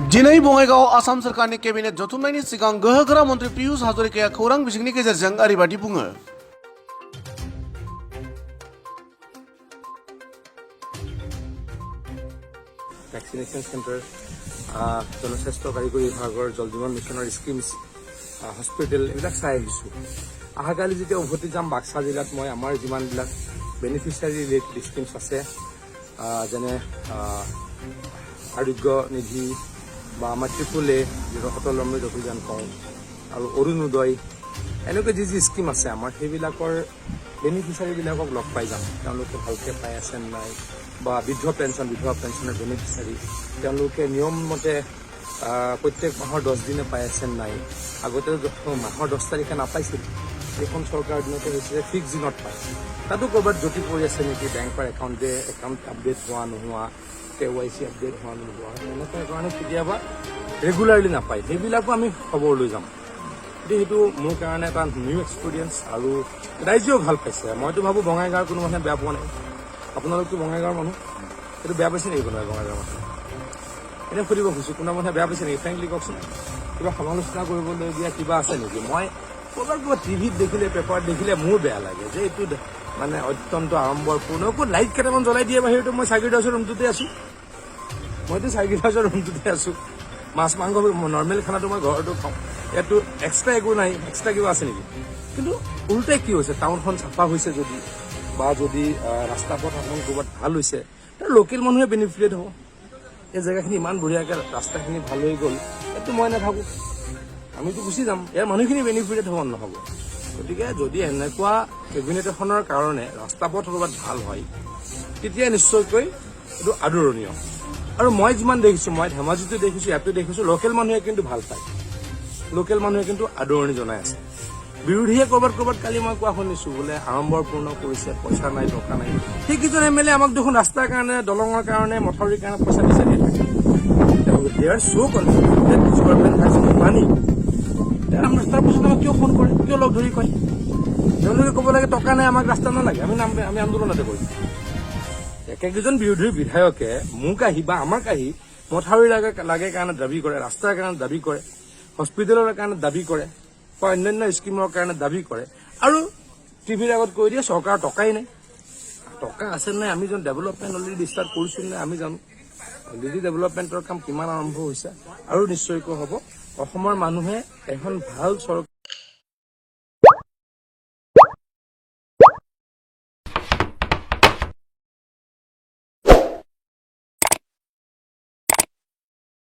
दिनै बङाइगाव आसाम सोरखारनि केबिनेट जथुमनायनि सिगां गोहोगोरा मन्त्रि पीयूष हाजरिकाया खौरां बिजोंनि गेजेरजों ओरैबादि बुङो। ভ্যাকসিনেশন সেন্টার, জনস্বাস্থ্য কাৰিকৰী বিভাগৰ জল জীৱন মিছনৰ স্কিমছ, হস্পিটেল এইবিলাক চাই আহিছোঁ। অহাকালি যেতিয়া উভতি যাম বাক্সা জিলাত মই আমাৰ যিমানবিলাক বেনিফিচিয়াৰী ৰিলেটেড স্কিমছ আছে, যেনে আৰোগ্য নিধি বা আমাৰ ট্ৰিপুল এ যিটো অটল অমৃত অভিযান কওঁ, আৰু অৰুণোদয়, এনেকুৱা যি স্কিম আছে আমাৰ সেইবিলাকৰ বেনিফিচিয়াৰীবিলাকক লগ পাই যাম। তেওঁলোকে ভালকৈ পাই আছে নাই, বা বিধৱা পেঞ্চনৰ বেনিফিচিয়াৰী তেওঁলোকে নিয়মমতে প্ৰত্যেক মাহৰ 10 দিনে পাই আছে নাই। আগতে মাহৰ 10 তাৰিখে নাপাইছিল, এইখন চৰকাৰৰ দিনতে হৈছে যে ফিক্স দিনত পায়। তাতো ক'ৰবাত জটি পৰি আছে নেকি, বেংকৰ একাউণ্ট আপডেট হোৱা নোহোৱা, KYC আপডেট হোৱা নোহোৱা, এনেকুৱা কাৰণে কেতিয়াবা ৰেগুলাৰলি নাপায়। সেইবিলাকো আমি খবৰ লৈ যাম। সেইটো মোৰ কাৰণে এটা নিউ এক্সপিৰিয়েঞ্চ, আৰু ৰাইজেও ভাল পাইছে। মইতো ভাবোঁ বঙাইগাঁৱৰ কোনো মানুহে বেয়া পোৱা নাই। আপোনালোকতো বঙাইগাঁৱৰ মানুহ, সেইটো বেয়া পাইছে নেকি কোনোবাই বঙাইগাঁৱৰ মানুহ? এনেই সুধিব খুজিছোঁ, কোনোবা মানুহে বেয়া পাইছে নেকি? ফ্ৰেংকলি কওকচোন, কিবা সমালোচনা কৰিবলগীয়া কিবা আছে নেকি? মই ক'ৰবাত টিভিত দেখিলে, পেপাৰত দেখিলে মোৰ বেয়া লাগে যে এইটো মানে অত্যন্ত আড়ম্বৰপূৰ্ণ। আকৌ লাইট কেইটামান জ্বলাই দিয়ে বাহিৰতো। মই চাৰ্কিট হাউচৰ ৰুমটোতে আছোঁ, মাছ মাংস নৰ্মেল খানাটো মই ঘৰতো খাওঁ। ইয়াতো এক্সট্ৰা একো নাই, এক্সট্ৰা কিবা আছে নেকি? কিন্তু উল্টাই কি হৈছে, টাউনখন চাফা হৈছে যদি, বা যদি ৰাস্তা পথ এখন ক'ৰবাত ভাল হৈছে, লোকেল মানুহে বেনিফিটেড হ'ব। এই জেগাখিনি ইমান বঢ়িয়াকৈ ৰাস্তাখিনি ভাল হৈ গ'ল, এইটো মই নাভাবোঁ। আমিতো গুচি যাম, ইয়াৰ মানুহখিনি বেনিফিটেড হ'ব নহ'ব। গতিকে যদি এনেকুৱা কেবিনেট এখনৰ কাৰণে ৰাস্তা পথ ক'ৰবাত ভাল হয়, তেতিয়া নিশ্চয়কৈ এইটো আদৰণীয়। আৰু মই যিমান দেখিছোঁ, মই ধেমাজিতো দেখিছোঁ, ইয়াতো দেখিছোঁ, লোকেল মানুহে কিন্তু ভাল পায়, লোকেল মানুহে কিন্তু আদৰণি জনাই আছে। বিৰোধীয়ে ক'ৰবাত কালি মই কোৱা শুনিছোঁ বোলে আড়ম্বৰপূৰ্ণ কৰিছে, পইচা নাই, টকা নাই। সেইকেইজন MLA আমাক দেখোন ৰাস্তাৰ কাৰণে, দলঙৰ কাৰণে, মথাউৰিৰ কাৰণে পইচা বিচাৰি থাকে। They are so confident that this government has money. তাৰপিছত আমাক কিয় ফোন কৰে, কিয় লগ ধৰি কয়? তেওঁলোকে ক'ব লাগে টকা নাই, আমাক ৰাস্তা নালাগে, আমি আন্দোলনতে কৰিম। একেকেইজন বিৰোধীৰ বিধায়কে মোক আহি বা আমাক আহি মথাউৰি লাগে কাৰণে দাবী কৰে, ৰাস্তাৰ কাৰণে দাবী কৰে, হস্পিটেলৰ কাৰণে দাবী কৰে, বা অন্যান্য স্কিমৰ কাৰণে দাবী কৰে, আৰু টিভিৰ আগত কৈ দিয়ে চৰকাৰৰ টকাই নাই। টকা আছে নাই? আমি যেন ডেভেলপমেণ্ট অলৰেডি ষ্টাৰ্ট কৰিছোঁ নে আমি জানো? অলৰেডি ডেভেলপমেণ্টৰ কাম কিমান আৰম্ভ হৈছে, আৰু নিশ্চয়কৈ হ'ব। অসমৰ মানুহে এখন ভাল চৰকাৰ